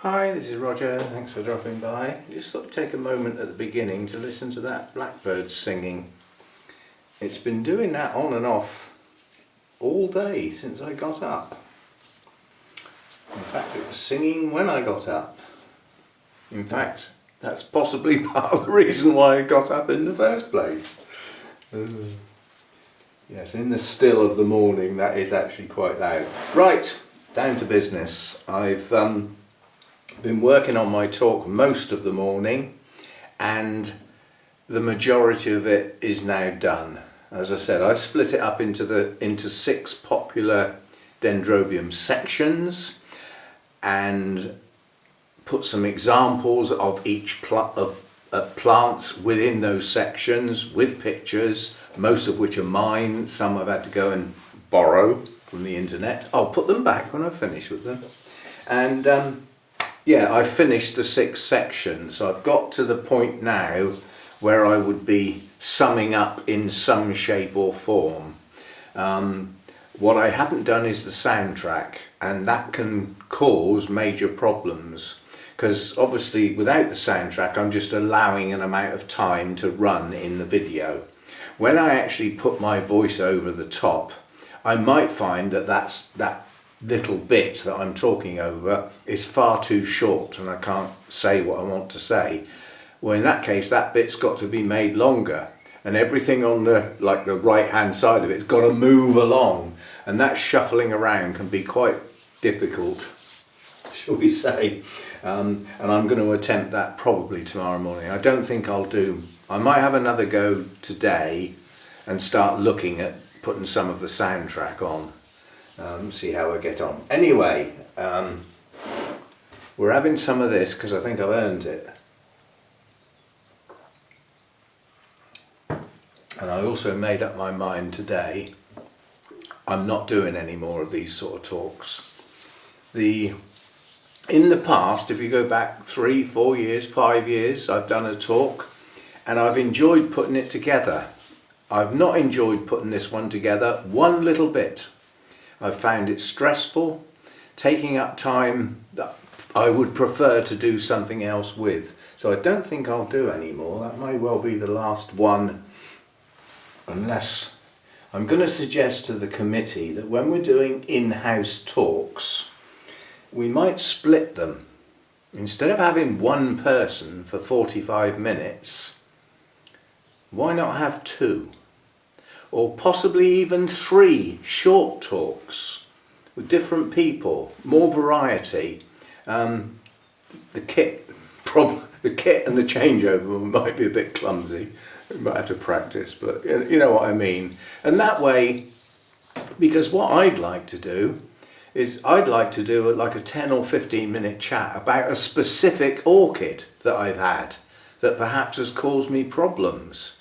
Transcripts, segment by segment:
Hi, this is Roger, thanks for dropping by. Just thought I'd take a moment at the beginning to listen to that blackbird singing. It's been doing that on and off all day since I got up. In fact, it was singing when I got up. In fact, that's possibly part of the reason why I got up in the first place. Yes, in the still of the morning that is actually quite loud. Right, down to business. I've been working on my talk most of the morning and the majority of it is now done. As I said, I split it up into 6 popular dendrobium sections and put some examples of each plants within those sections with pictures, most of which are mine. Some I've had to go and borrow from the internet. I'll put them back when I've finished with them. And yeah, I've finished the 6 sections. So I've got to the point now where I would be summing up in some shape or form. What I haven't done is the soundtrack, and that can cause major problems because obviously without the soundtrack I'm just allowing an amount of time to run in the video. When I actually put my voice over the top, I might find that that little bit that I'm talking over is far too short and I can't say what I want to say. Well, in that case, that bit's got to be made longer, and everything on the right hand side of it's got to move along, and that shuffling around can be quite difficult, shall we say. And I'm going to attempt that probably tomorrow morning. I don't think I might have another go today and start looking at putting some of the soundtrack on. See how I get on. Anyway, we're having some of this because I think I've earned it. And I also made up my mind today, I'm not doing any more of these sort of talks. In the past, if you go back 3, 4 years, 5 years, I've done a talk and I've enjoyed putting it together. I've not enjoyed putting this one together one little bit. I've found it stressful, taking up time that I would prefer to do something else with. So I don't think I'll do any more. That may well be the last one, unless I'm going to suggest to the committee that when we're doing in-house talks, we might split them. Instead of having one person for 45 minutes, why not have 2? Or possibly even 3 short talks with different people, more variety. The kit and the changeover might be a bit clumsy. We might have to practice, but you know what I mean. And that way, because what I'd like to do is I'd like to do like a 10 or 15 minute chat about a specific orchid that I've had that perhaps has caused me problems.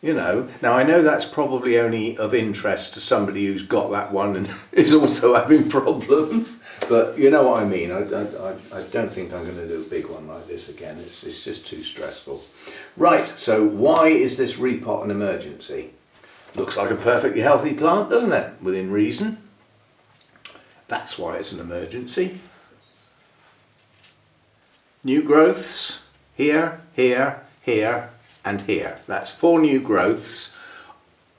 You know, now I know that's probably only of interest to somebody who's got that one and is also having problems, but you know what I mean. I don't think I'm going to do a big one like this again. It's just too stressful. Right, so why is this repot an emergency? Looks like a perfectly healthy plant, doesn't it? Within reason. That's why it's an emergency. New growths here, here, here, and here. That's 4 new growths.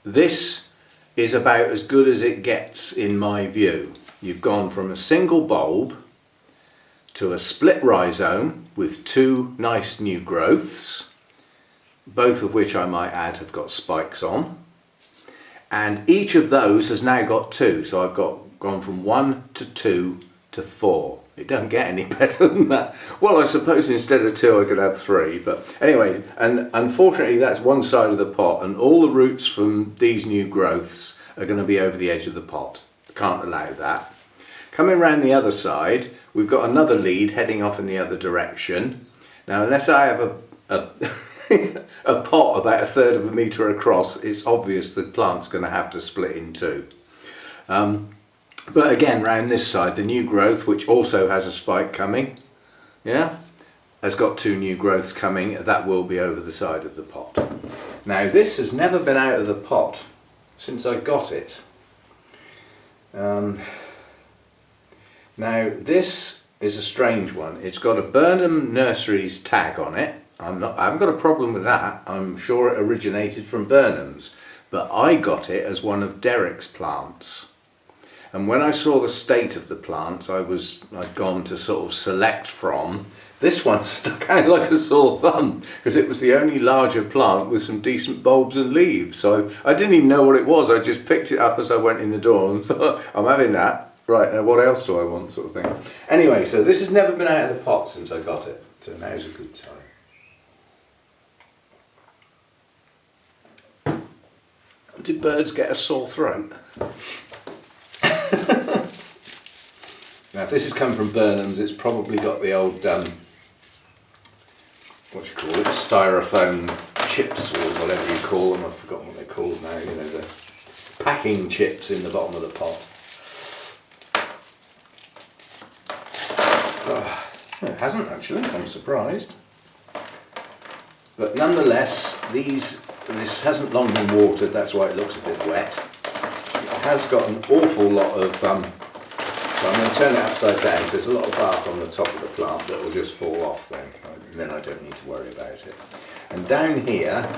This is about as good as it gets in my view. You've gone from a single bulb to a split rhizome with 2 nice new growths, both of which I might add have got spikes on, and each of those has now got 2, so I've gone from 1 to 2 to 4. It don't get any better than that. Well, I suppose instead of 2 I could have 3, but anyway, and unfortunately that's one side of the pot, and all the roots from these new growths are going to be over the edge of the pot. Can't allow that. Coming around the other side, we've got another lead heading off in the other direction. Now, unless I have a pot about 1/3 of a metre across, it's obvious the plant's going to have to split in 2. But again, round this side, the new growth, which also has a spike coming, yeah, has got 2 new growths coming. That will be over the side of the pot. Now, this has never been out of the pot since I got it. Now, this is a strange one. It's got a Burnham Nurseries tag on it. I haven't got a problem with that. I'm sure it originated from Burnham's, but I got it as one of Derek's plants. And when I saw the state of the plants I'd gone to sort of select from, this one stuck out like a sore thumb because it was the only larger plant with some decent bulbs and leaves. So I didn't even know what it was. I just picked it up as I went in the door and thought, I'm having that. Right, now what else do I want, sort of thing. Anyway, so this has never been out of the pot since I got it. So now's a good time. Did birds get a sore throat? Now if this has come from Burnham's, it's probably got the old, what you call it, styrofoam chips or whatever you call them. I've forgotten what they're called now, you know, the packing chips in the bottom of the pot. Oh, it hasn't actually, I'm surprised. But nonetheless, this hasn't long been watered, that's why it looks a bit wet. It has got an awful lot of, so I'm going to turn it upside down, so there's a lot of bark on the top of the plant that will just fall off then, and then I don't need to worry about it. And down here,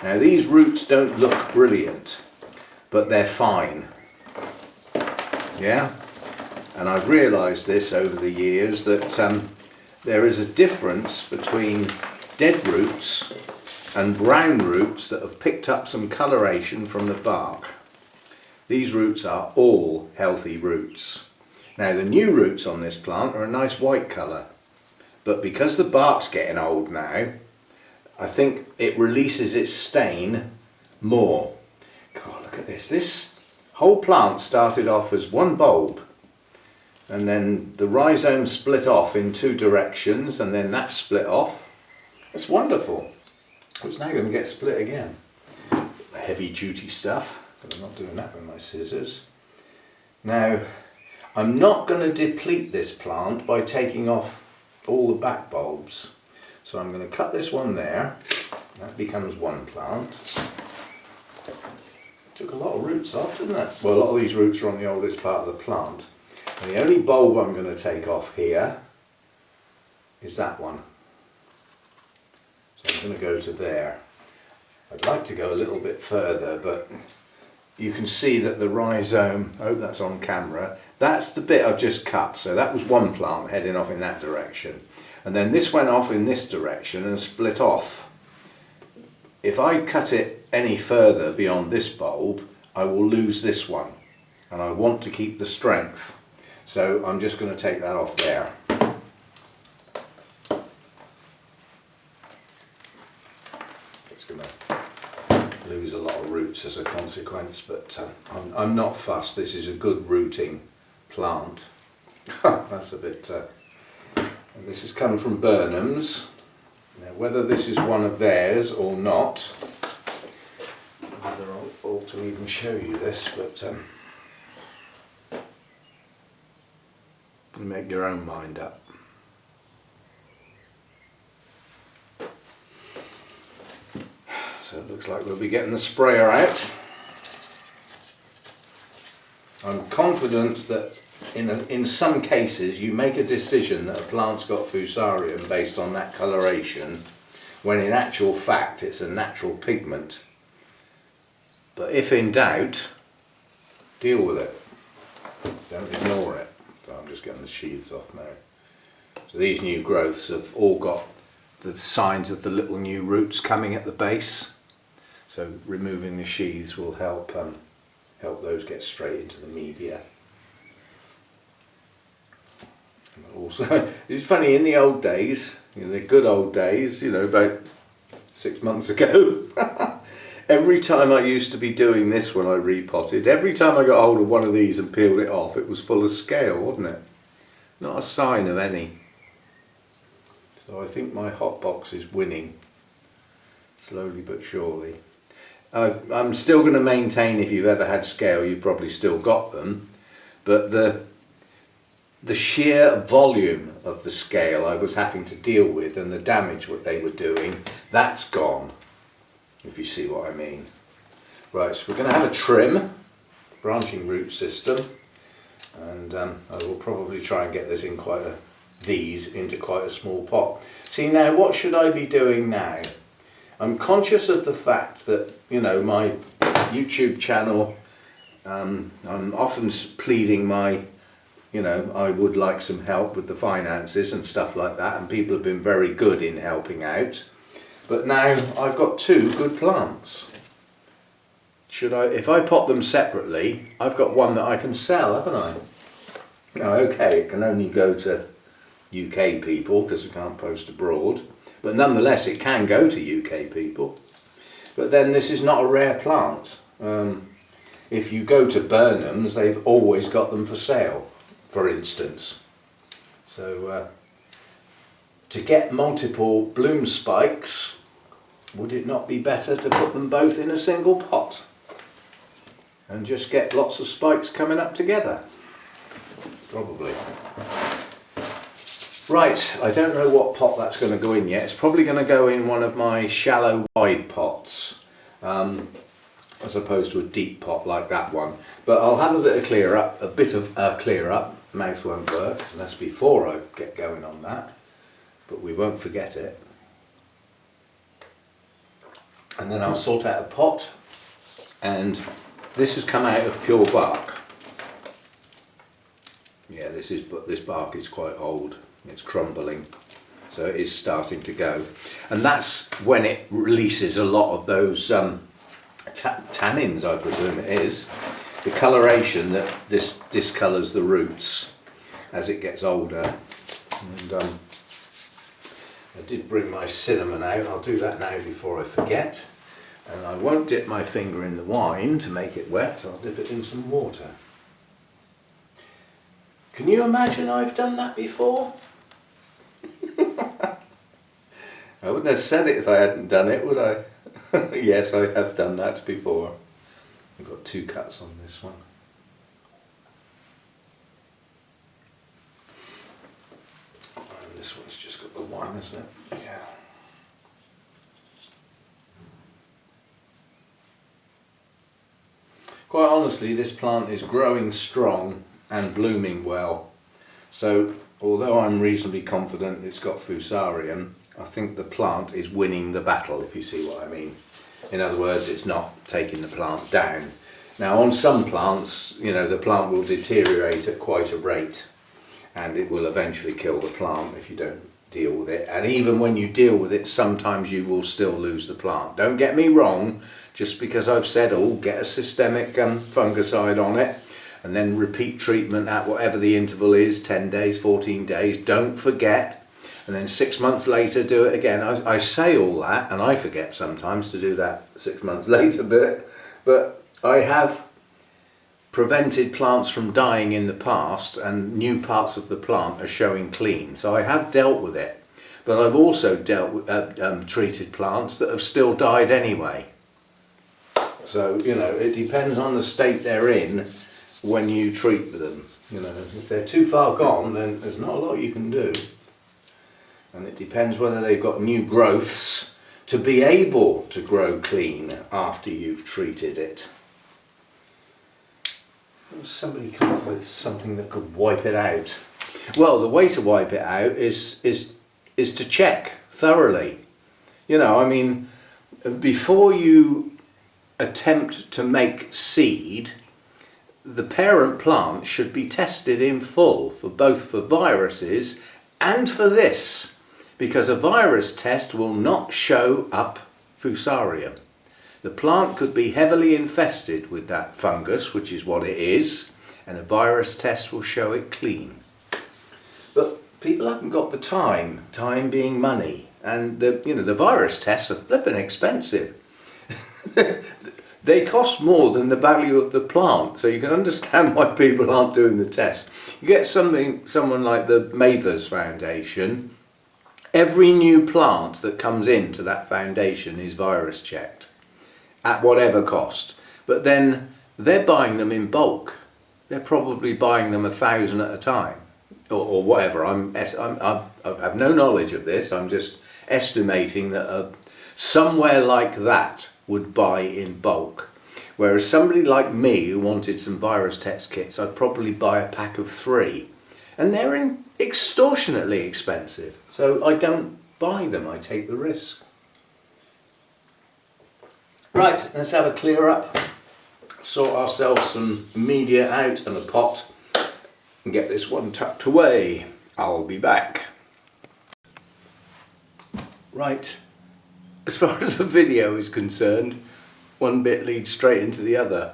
now these roots don't look brilliant, but they're fine. Yeah? And I've realised this over the years that there is a difference between dead roots and brown roots that have picked up some coloration from the bark. These roots are all healthy roots. Now the new roots on this plant are a nice white colour, but because the bark's getting old now, I think it releases its stain more. God, look at this. This whole plant started off as one bulb, and then the rhizome split off in two directions, and then that split off. It's wonderful. It's now going to get split again. Heavy duty stuff, but I'm not doing that with my scissors. Now, I'm not going to deplete this plant by taking off all the back bulbs. So I'm going to cut this one there. That becomes one plant. Took a lot of roots off, didn't it? Well, a lot of these roots are on the oldest part of the plant. And the only bulb I'm going to take off here is that one. So I'm going to go to there. I'd like to go a little bit further, but you can see that the rhizome, I hope that's on camera, that's the bit I've just cut. So that was one plant heading off in that direction. And then this went off in this direction and split off. If I cut it any further beyond this bulb, I will lose this one. And I want to keep the strength. So I'm just going to take that off there. It's going to lose a lot of roots as a consequence, but I'm not fussed. This is a good rooting plant. That's a bit... this has come from Burnham's. Now whether this is one of theirs or not, whether I ought to even show you this, but you make your own mind up. So it looks like we'll be getting the sprayer out. I'm confident that in some cases you make a decision that a plant's got fusarium based on that coloration, when in actual fact it's a natural pigment. But if in doubt, deal with it. Don't ignore it. So I'm just getting the sheaths off now. So these new growths have all got the signs of the little new roots coming at the base. So removing the sheaths will help those get straight into the media. Also, it's funny, in the old days, the good old days, about 6 months ago, every time I used to be doing this when I repotted, every time I got hold of one of these and peeled it off, it was full of scale, wasn't it? Not a sign of any. So I think my hot box is winning, slowly but surely. I'm still going to maintain, if you've ever had scale, you've probably still got them, but the sheer volume of the scale I was having to deal with and the damage what they were doing, that's gone, if you see what I mean. Right, so we're going to have a trim, branching root system, and I will probably try and get this in quite a these into quite a small pot. See, now what should I be doing now? I'm conscious of the fact that, you know, my YouTube channel, I'm often pleading my, you know, I would like some help with the finances and stuff like that, and people have been very good in helping out. But now I've got two good plants. Should I, if I pot them separately, I've got one that I can sell, haven't I? Now, okay, it can only go to UK people because we can't post abroad, but nonetheless it can go to UK people. But then this is not a rare plant. If you go to Burnham's, they've always got them for sale, for instance. So to get multiple bloom spikes, would it not be better to put them both in a single pot and just get lots of spikes coming up together? Probably. Right, I don't know what pot that's going to go in yet. It's probably going to go in one of my shallow wide pots, as opposed to a deep pot like that one. But I'll have a bit of clear up. Mouth won't work, and that's before I get going on that, but we won't forget it. And then I'll sort out a pot, and this has come out of pure bark. Yeah, this bark is quite old. It's crumbling, so it is starting to go, and that's when it releases a lot of those tannins, I presume it is, the coloration that this discolours the roots as it gets older. And I did bring my cinnamon out. I'll do that now before I forget, and I won't dip my finger in the wine to make it wet. I'll dip it in some water. Can you imagine I've done that before? I wouldn't have said it if I hadn't done it, would I? Yes, I have done that before. I've got two cuts on this one. And this one's just got the one, isn't it? Yeah. Quite honestly, this plant is growing strong and blooming well. So, although I'm reasonably confident it's got Fusarium, I think the plant is winning the battle, if you see what I mean. In other words, it's not taking the plant down. Now, on some plants, you know, the plant will deteriorate at quite a rate, and it will eventually kill the plant if you don't deal with it. And even when you deal with it, sometimes you will still lose the plant. Don't get me wrong, just because I've said, oh, get a systemic fungicide on it, and then repeat treatment at whatever the interval is, 10 days, 14 days, don't forget. And then 6 months later do it again. I say all that, and I forget sometimes to do that 6 months later but I have prevented plants from dying in the past, and new parts of the plant are showing clean. So I have dealt with it, but I've also dealt with treated plants that have still died anyway. So, you know, it depends on the state they're in when you treat them. You know, if they're too far gone, then there's not a lot you can do. And it depends whether they've got new growths to be able to grow clean after you've treated it. Somebody come up with something that could wipe it out. Well, the way to wipe it out is to check thoroughly. You know, I mean, before you attempt to make seed, the parent plant should be tested in full for both for viruses and for this, because a virus test will not show up Fusarium. The plant could be heavily infested with that fungus, which is what it is, and a virus test will show it clean. But people haven't got the time being money, and the virus tests are flipping expensive. They cost more than the value of the plant, so you can understand why people aren't doing the test. You get someone like the Mathers Foundation, every new plant that comes into that foundation is virus checked at whatever cost, but then they're buying them in bulk. They're probably buying them 1,000 at a time, or whatever. I have no knowledge of this. I'm just estimating that somewhere like that would buy in bulk. Whereas somebody like me who wanted some virus test kits, I'd probably buy a pack of 3. And they're in extortionately expensive. So I don't buy them, I take the risk. Right, let's have a clear up, sort ourselves some media out and a pot and get this one tucked away. I'll be back. Right, as far as the video is concerned, one bit leads straight into the other.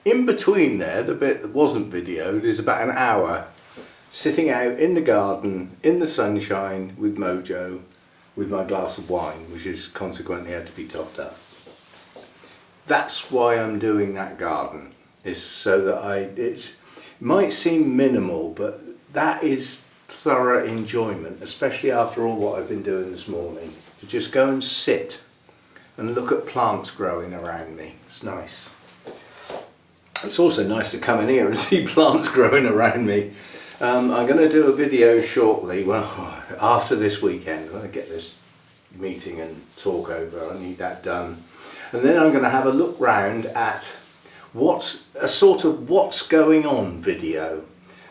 In between there, the bit that wasn't videoed is about an hour sitting out in the garden, in the sunshine with Mojo, with my glass of wine, which has consequently had to be topped up. That's why I'm doing that garden, is so that it might seem minimal, but that is thorough enjoyment, especially after all what I've been doing this morning. To just go and sit and look at plants growing around me. It's nice. It's also nice to come in here and see plants growing around me. I'm going to do a video shortly, well, after this weekend. When I get this meeting and talk over, I need that done. And then I'm going to have a look round at what's a sort of what's going on video,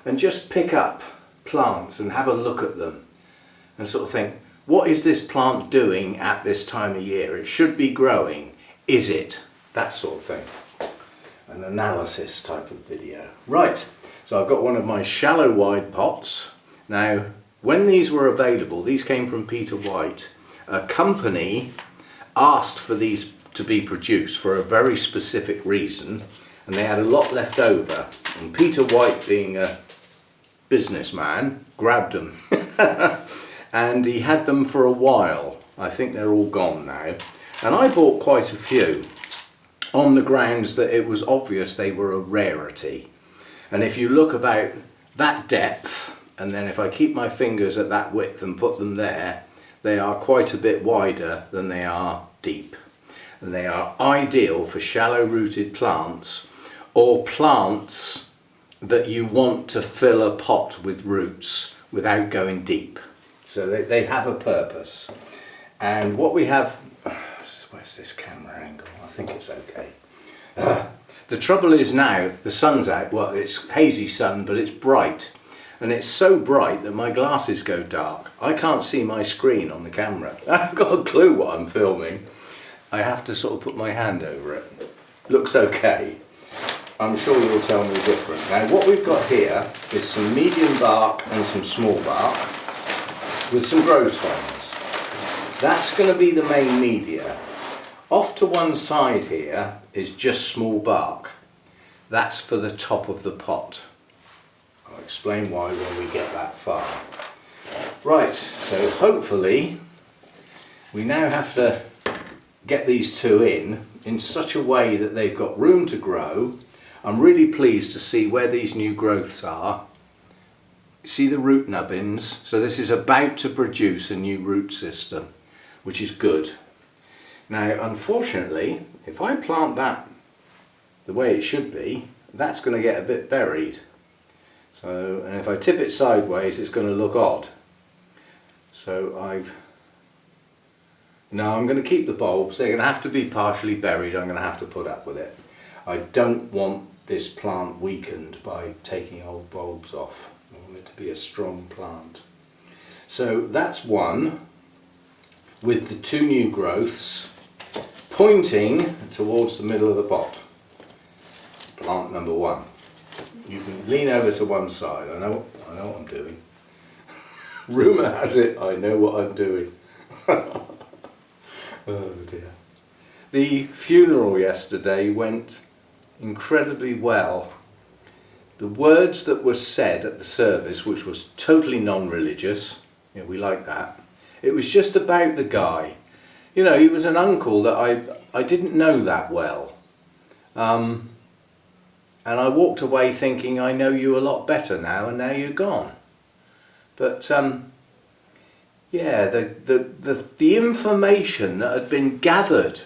and just pick up plants and have a look at them and sort of think, what is this plant doing at this time of year? It should be growing. Is it? That sort of thing. An analysis type of video. Right, so I've got one of my shallow wide pots. Now, when these were available, these came from Peter White. A company asked for these to be produced for a very specific reason, and they had a lot left over. And Peter White, being a businessman, grabbed them. And he had them for a while. I think they're all gone now. And I bought quite a few on the grounds that it was obvious they were a rarity. And if you look about that depth, and then if I keep my fingers at that width and put them there, they are quite a bit wider than they are deep. And they are ideal for shallow rooted plants, or plants that you want to fill a pot with roots without going deep. So they have a purpose. And what we have, where's this camera angle? I think it's okay. The trouble is now, the sun's out, well, it's hazy sun, but it's bright. And it's so bright that my glasses go dark. I can't see my screen on the camera. I haven't got a clue what I'm filming. I have to sort of put my hand over it. Looks okay. I'm sure you'll tell me different. Now what we've got here is some medium bark and some small bark with some grow stones. That's going to be the main media. Off to one side here is just small bark. That's for the top of the pot. I'll explain why when we get that far. Right, so hopefully we now have to get these two in such a way that they've got room to grow. I'm really pleased to see where these new growths are. See the root nubbins? So this is about to produce a new root system, which is good. Now, unfortunately, if I plant that the way it should be, that's going to get a bit buried. So, and if I tip it sideways, it's going to look odd. So I'm going to keep the bulbs. They're going to have to be partially buried. I'm going to have to put up with it. I don't want this plant weakened by taking old bulbs off. I want it to be a strong plant. So that's one with the two new growths pointing towards the middle of the pot. Plant number one. You can lean over to one side. I know what I'm doing. Rumour has it I know what I'm doing. Oh dear. The funeral yesterday went incredibly well. The words that were said at the service, which was totally non-religious, we like that. It was just about the guy. You know, he was an uncle that I didn't know that well. And I walked away thinking, I know you a lot better now, and now you're gone. But yeah, the information that had been gathered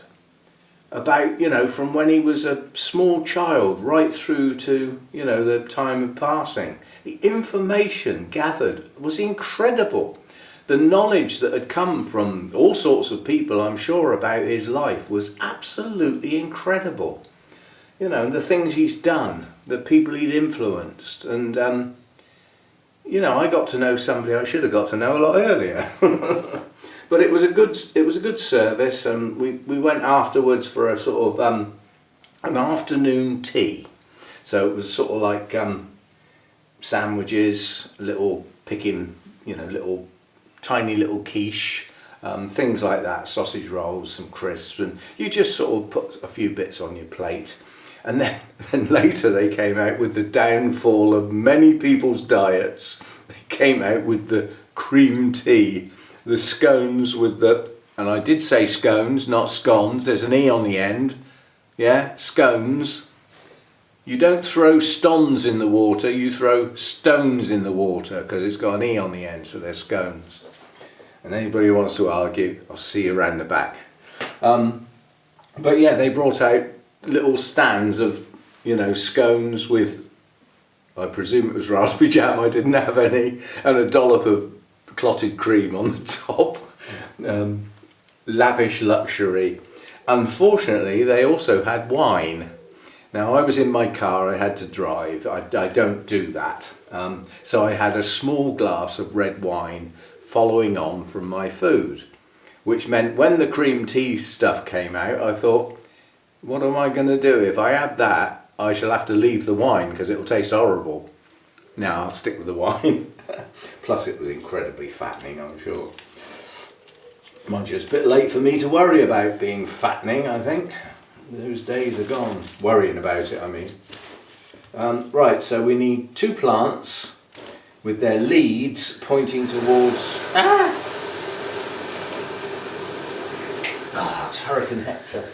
about, from when he was a small child right through to, the time of passing. The information gathered was incredible. The knowledge that had come from all sorts of people, I'm sure, about his life was absolutely incredible. And the things he's done, the people he'd influenced, and you know, I got to know somebody I should have got to know a lot earlier. But it was a good service, and we went afterwards for a sort of an afternoon tea. So it was sort of like sandwiches, little picking, you know, little tiny little quiche, things like that, sausage rolls, some crisps, and you just sort of put a few bits on your plate. And then later they came out with the downfall of many people's diets. They came out with the cream tea, the scones with the, and I did say scones, not scones, there's an E on the end, yeah, scones. You don't throw stones in the water, you throw stones in the water, because it's got an E on the end, so they're scones. And anybody who wants to argue, I'll see you around the back. But yeah, they brought out little stands of, you know, scones with, I presume it was raspberry jam, I didn't have any, and a dollop of clotted cream on the top. Lavish luxury. Unfortunately, they also had wine. Now, I was in my car, I had to drive. I don't do that. So I had a small glass of red wine following on from my food, which meant when the cream tea stuff came out, I thought, what am I going to do? If I add that, I shall have to leave the wine because it will taste horrible. Now I'll stick with the wine. Plus it was incredibly fattening, I'm sure. Mind you, it's a bit late for me to worry about being fattening, I think. Those days are gone. Worrying about it, I mean. Right, so we need 2 plants with their leads pointing towards... Ah! Oh, it's Hurricane Hector.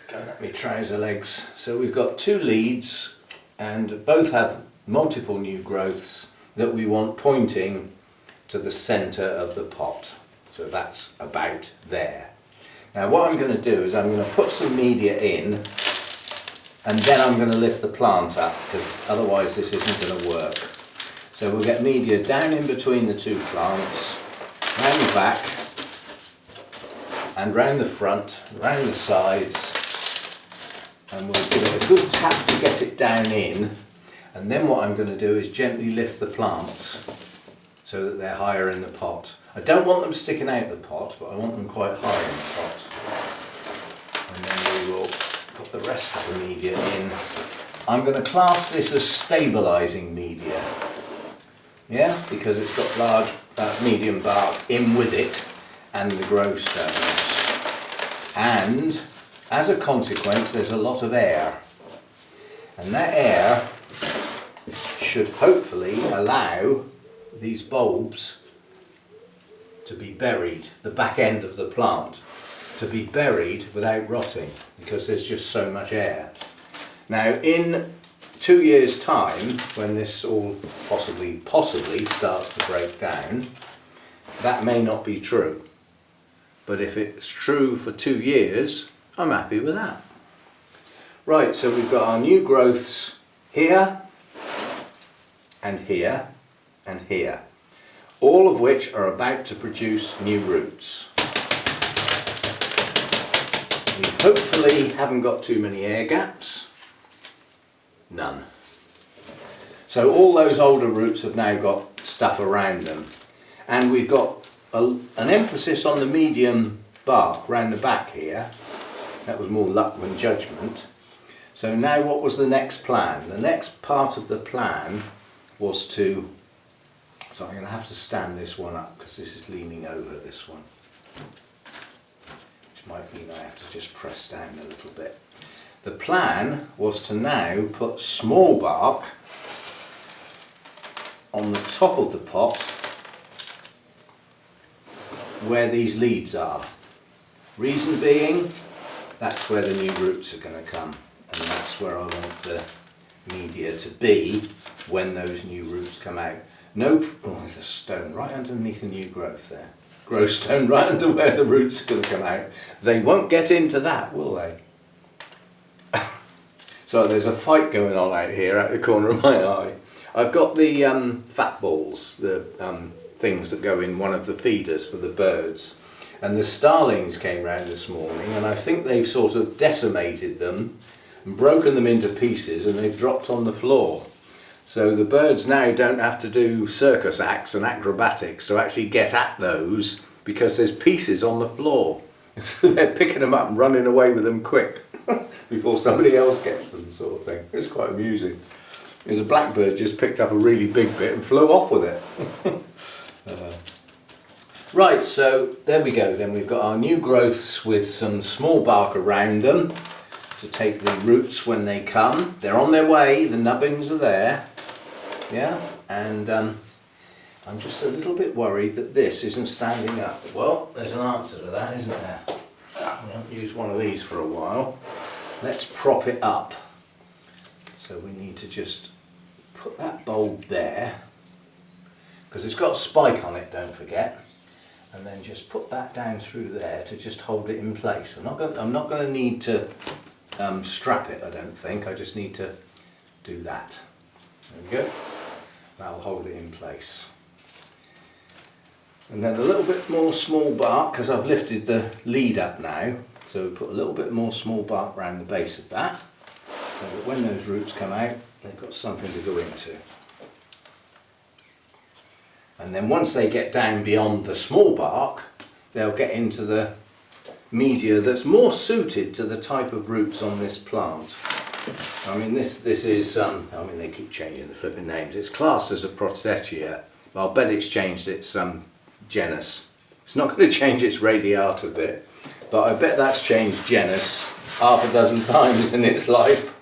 Going up my trouser legs. So we've got 2 leads and both have multiple new growths that we want pointing to the centre of the pot. So that's about there. Now what I'm going to do is I'm going to put some media in and then I'm going to lift the plant up because otherwise this isn't going to work. So we'll get media down in between the 2 plants, round the back and round the front, round the sides, and we'll give it a good tap to get it down in, and then what I'm going to do is gently lift the plants so that they're higher in the pot. I don't want them sticking out the pot, but I want them quite high in the pot. And then we will put the rest of the media in. I'm going to class this as stabilising media, yeah, because it's got large medium bark in with it and the grow stones. And as a consequence, there's a lot of air, and that air should hopefully allow these bulbs to be buried, the back end of the plant, to be buried without rotting, because there's just so much air. Now, in 2 years' time, when this all possibly starts to break down, that may not be true. But if it's true for 2 years, I'm happy with that. Right, so we've got our new growths here, and here, and here, all of which are about to produce new roots. We hopefully haven't got too many air gaps. None. So all those older roots have now got stuff around them, and we've got an emphasis on the medium bark round the back here. That was more luck than judgment. So now what was the next plan? The next part of the plan was to, so I'm going to have to stand this one up because this is leaning over this one, which might mean I have to just press down a little bit. The plan was to now put small bark on the top of the pot where these leads are. Reason being, that's where the new roots are going to come, and that's where I want the media to be when those new roots come out. No, oh, there's a stone right underneath the new growth there. Grow stone right under where the roots are going to come out. They won't get into that, will they? So there's a fight going on out here at the corner of my eye. I've got the fat balls, the things that go in one of the feeders for the birds. And the starlings came round this morning, and I think they've sort of decimated them and broken them into pieces, and they've dropped on the floor. So the birds now don't have to do circus acts and acrobatics to actually get at those, because there's pieces on the floor. So they're picking them up and running away with them quick before somebody else gets them, sort of thing. It's quite amusing. There's a blackbird just picked up a really big bit and flew off with it. Right, so there we go. Then we've got our new growths with some small bark around them to take the roots when they come. They're on their way, the nubbins are there. Yeah, and I'm just a little bit worried that this isn't standing up. Well, there's an answer to that, isn't there? We haven't used one of these for a while. Let's prop it up. So we need to just put that bulb there, because it's got a spike on it, don't forget. And then just put that down through there to just hold it in place. I'm not going to need to strap it, I don't think. I just need to do that. There we go. That'll hold it in place. And then a little bit more small bark, because I've lifted the lead up now. So we put a little bit more small bark around the base of that, so that when those roots come out, they've got something to go into. And then once they get down beyond the small bark, they'll get into the media that's more suited to the type of roots on this plant. I mean, this is, I mean, they keep changing the flipping names. It's classed as a Prosthechea, but I'll bet it's changed its genus. It's not going to change its radiata bit, but I bet that's changed genus half a dozen times in its life.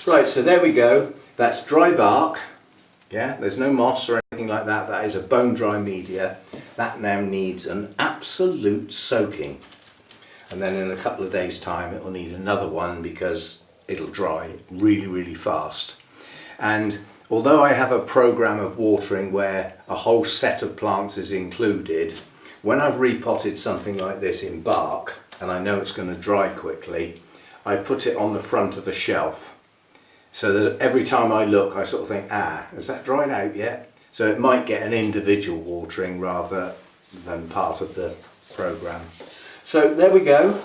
Right, so there we go. That's dry bark. Yeah, there's no moss or anything like that. That is a bone dry media. That now needs an absolute soaking. And then in a couple of days' time it will need another one, because it'll dry really, really fast. And although I have a program of watering where a whole set of plants is included, when I've repotted something like this in bark and I know it's going to dry quickly, I put it on the front of a shelf, so that every time I look I sort of think, has that dried out yet? So it might get an individual watering rather than part of the program. So there we go.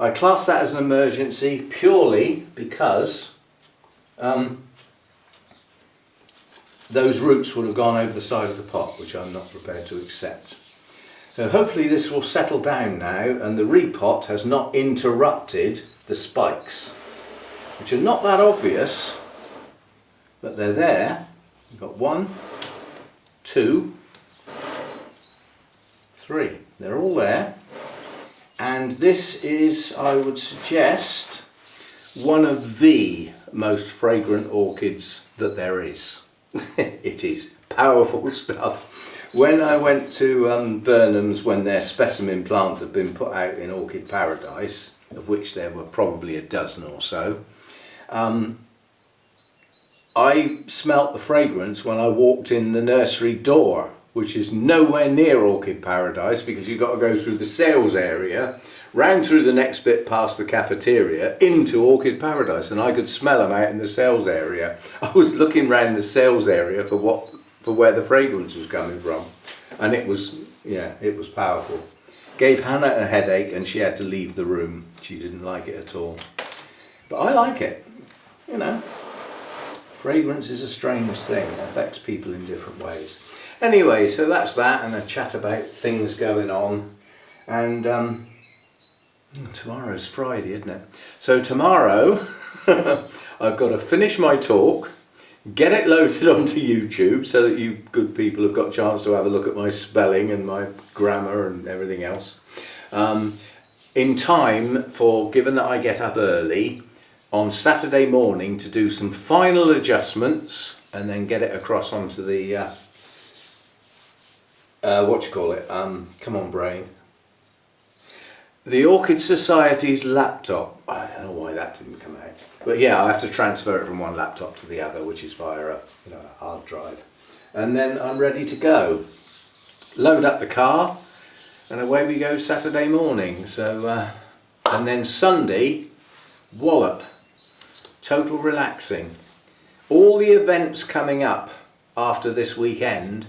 I class that as an emergency purely because those roots would have gone over the side of the pot, which I'm not prepared to accept. So hopefully this will settle down now, and the repot has not interrupted the spikes, which are not that obvious, but they're there. You've got 1, 2, 3. They're all there. And this is, I would suggest, one of the most fragrant orchids that there is. It is powerful stuff. When I went to Burnham's, when their specimen plants had been put out in Orchid Paradise, of which there were probably a dozen or so, I smelt the fragrance when I walked in the nursery door, which is nowhere near Orchid Paradise, because you've got to go through the sales area, round through the next bit past the cafeteria, into Orchid Paradise, and I could smell them out in the sales area. I was looking round the sales area for where the fragrance was coming from, and it was, yeah, it was powerful. Gave Hannah a headache and she had to leave the room. She didn't like it at all. But I like it, you know. Fragrance is a strange thing. It affects people in different ways. Anyway, so that's that, and a chat about things going on. And tomorrow's Friday, isn't it? So tomorrow I've got to finish my talk, get it loaded onto YouTube so that you good people have got a chance to have a look at my spelling and my grammar and everything else. In time for, given that I get up early, on Saturday morning to do some final adjustments and then get it across onto the, come on brain. The Orchid Society's laptop. I don't know why that didn't come out. But yeah, I have to transfer it from one laptop to the other, which is via a hard drive. And then I'm ready to go. Load up the car and away we go Saturday morning. So, and then Sunday, wallop. Total relaxing. All the events coming up after this weekend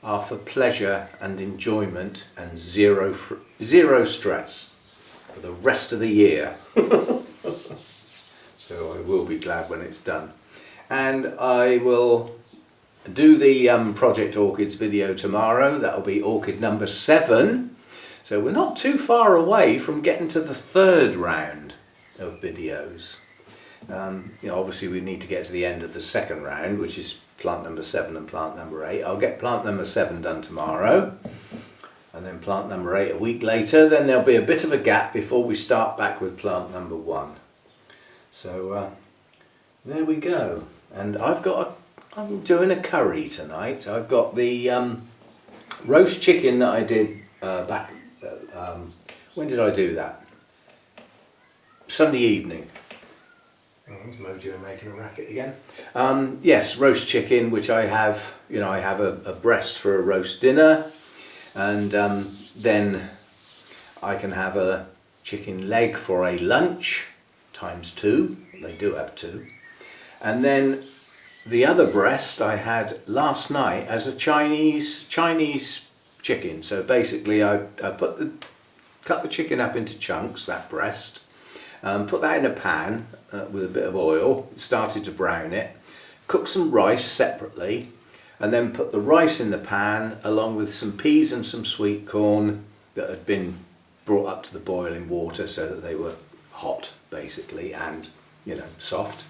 are for pleasure and enjoyment and zero stress for the rest of the year. So I will be glad when it's done. and I will do the Project Orchids video tomorrow. That'll be orchid number 7. So we're not too far away from getting to the 3rd round of videos. Obviously we need to get to the end of the 2nd round, which is plant number 7 and plant number 8. I'll get plant number 7 done tomorrow, and then plant number 8 a week later. Then there'll be a bit of a gap before we start back with plant number 1. So there we go. And I'm doing a curry tonight. I've got the roast chicken that I did back. When did I do that? Sunday evening. Oh, there's Mojo making a racket again. Yes, roast chicken, which I have. I have a breast for a roast dinner, and then I can have a chicken leg for a lunch ×2. They do have 2, and then the other breast I had last night as a Chinese chicken. So basically I cut the chicken up into chunks, that breast, put that in a pan with a bit of oil, started to brown it, cook some rice separately, and then put the rice in the pan along with some peas and some sweet corn that had been brought up to the boiling water so that they were hot basically and soft.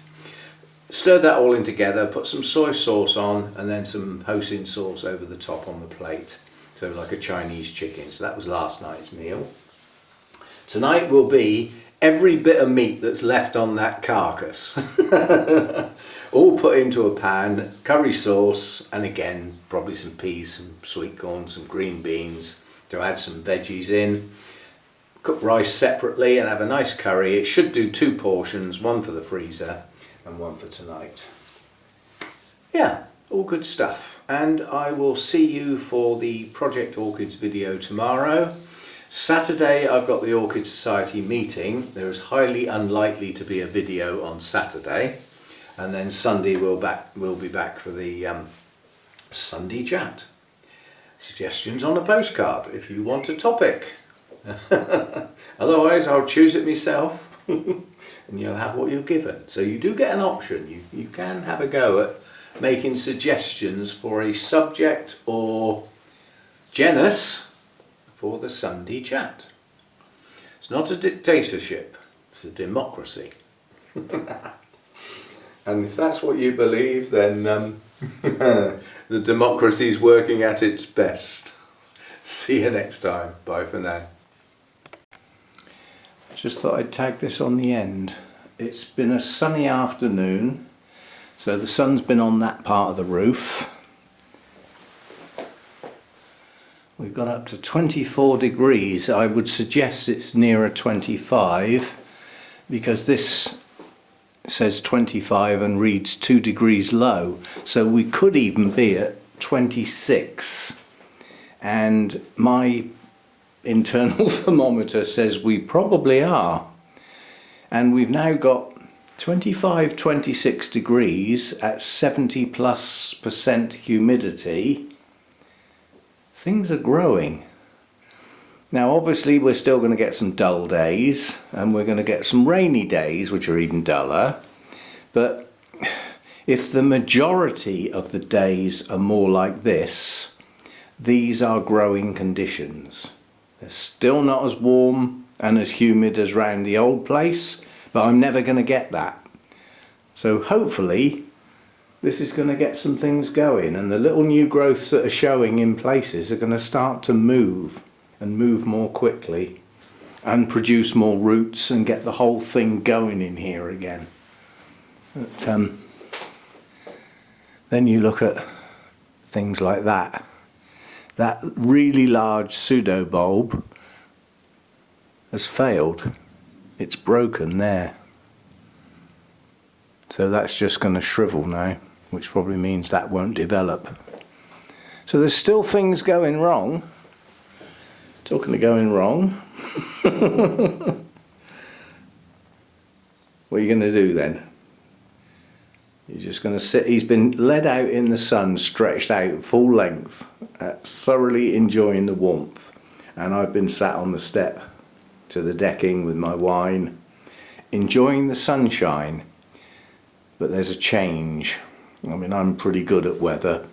Stirred that all in together, put some soy sauce on, and then some hoisin sauce over the top on the plate. So like a Chinese chicken. So that was last night's meal. Tonight will be every bit of meat that's left on that carcass. All put into a pan, curry sauce, and again probably some peas, some sweet corn, some green beans to add some veggies in. Cook rice separately and have a nice curry. It should do 2 portions, one for the freezer and one for tonight. Yeah, all good stuff. And I will see you for the Project Orchids video tomorrow. Saturday I've got the Orchid Society meeting. There is highly unlikely to be a video on Saturday. And then Sunday we'll be back for the Sunday chat. Suggestions on a postcard if you want a topic. Otherwise I'll choose it myself. And you'll have what you're given. So you do get an option. You can have a go at making suggestions for a subject or genus for the Sunday chat. It's not a dictatorship, it's a democracy. And if that's what you believe, then the democracy is working at its best. See you next time. Bye for now. Just thought I'd tag this on the end. It's been a sunny afternoon, so the sun's been on that part of the roof. We've got up to 24 degrees. I would suggest it's nearer 25 because this says 25 and reads 2 degrees low, so we could even be at 26, and my internal thermometer says we probably are. And we've now got 26 degrees at 70+% humidity. Things are growing. Now obviously we're still going to get some dull days, and we're going to get some rainy days which are even duller, but if the majority of the days are more like this, these are growing conditions. They're still not as warm and as humid as round the old place, but I'm never going to get that. So hopefully this is going to get some things going, and the little new growths that are showing in places are going to start to move and move more quickly and produce more roots and get the whole thing going in here again. But, then you look at things like that. That really large pseudo bulb has failed. It's broken there. So that's just going to shrivel now, which probably means that won't develop. So there's still things going wrong. Talking of going wrong. What are you going to do then? You're just going to sit. He's been led out in the sun, stretched out full length, thoroughly enjoying the warmth. And I've been sat on the step to the decking with my wine, enjoying the sunshine. but there's a change. I mean, I'm pretty good at weather.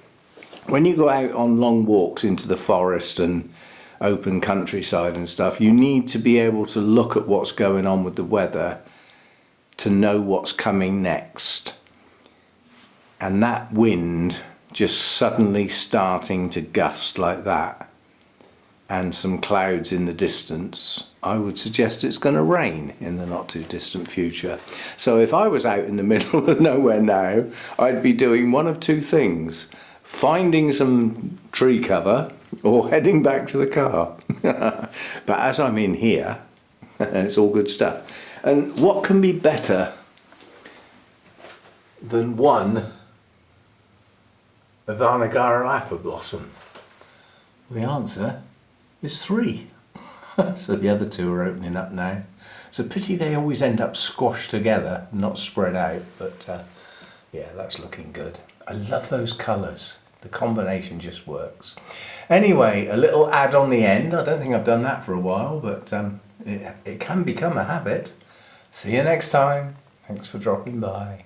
When you go out on long walks into the forest and open countryside and stuff, you need to be able to look at what's going on with the weather to know what's coming next. And that wind just suddenly starting to gust like that, and some clouds in the distance, I would suggest it's going to rain in the not too distant future. So if I was out in the middle of nowhere now, I'd be doing one of two things: finding some tree cover or heading back to the car. But as I'm in here, it's all good stuff. And what can be better than one Varnagara blossom? The answer is 3. So the other 2 are opening up now. It's a pity they always end up squashed together, not spread out, but yeah, that's looking good. I love those colours. The combination just works. Anyway, a little ad on the end. I don't think I've done that for a while, but it can become a habit. See you next time. Thanks for dropping by.